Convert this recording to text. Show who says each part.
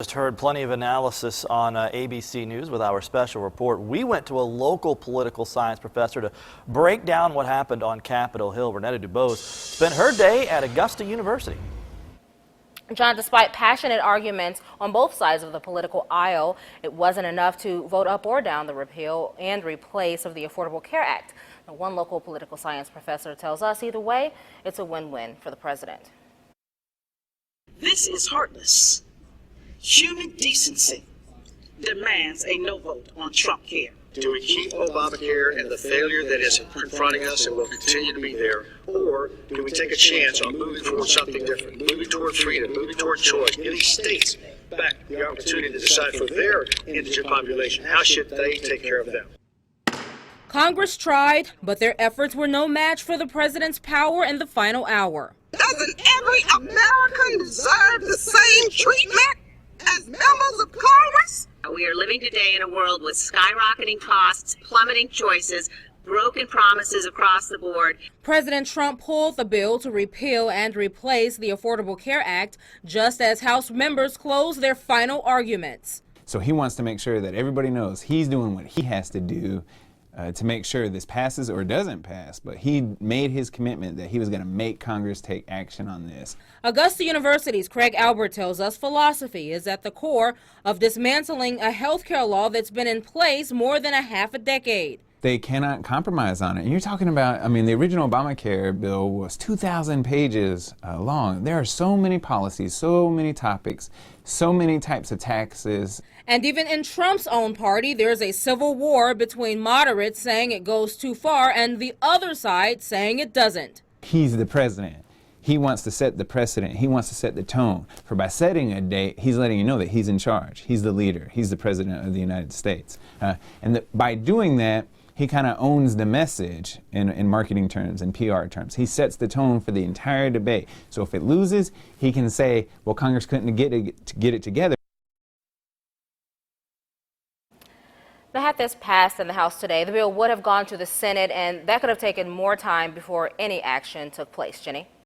Speaker 1: Just heard plenty of analysis on ABC News with our special report. We went to a local political science professor to break down what happened on Capitol Hill. Renetta Dubose spent her day at Augusta University.
Speaker 2: John, despite passionate arguments on both sides of the political aisle, it wasn't enough to vote up or down the repeal and replace of the Affordable Care Act. Now, one local political science professor tells us either way, it's a win-win for the president.
Speaker 3: This is heartless. Human decency demands a no vote on Trump care.
Speaker 4: Do we keep Obamacare and the failure that is confronting us and will continue to be there, or do we take a chance on moving towards something different, moving toward freedom, moving toward choice, giving states back the opportunity to decide for their indigent population, how should they take care of them?
Speaker 5: Congress tried, but their efforts were no match for the president's power in the final hour.
Speaker 6: Doesn't every American deserve the same treatment as members of Congress?
Speaker 7: We are living today in a world with skyrocketing costs, plummeting choices, broken promises across the board.
Speaker 5: President Trump pulled the bill to repeal and replace the Affordable Care Act just as House members closed their final arguments.
Speaker 8: So he wants to make sure that everybody knows he's doing what he has to do to make sure this passes or doesn't pass, but he made his commitment that he was going to make Congress take action on this.
Speaker 5: Augusta University's Craig Albert tells us philosophy is at the core of dismantling a health care law that's been in place more than a half a decade.
Speaker 8: They cannot compromise on it. And you're talking about, I mean, the original Obamacare bill was 2,000 pages long. There are so many policies, so many topics, so many types of taxes.
Speaker 5: And even in Trump's own party, there's a civil war between moderates saying it goes too far and the other side saying it doesn't.
Speaker 8: He's the president. He wants to set the precedent. He wants to set the tone. For by setting a date, he's letting you know that he's in charge. He's the leader. He's the president of the United States. By doing that, he kind of owns the message in marketing terms and PR terms. He sets the tone for the entire debate. So if it loses, he can say, well, Congress couldn't get it together.
Speaker 2: Now, had this passed in the House today, the bill would have gone to the Senate, and that could have taken more time before any action took place. Jenny?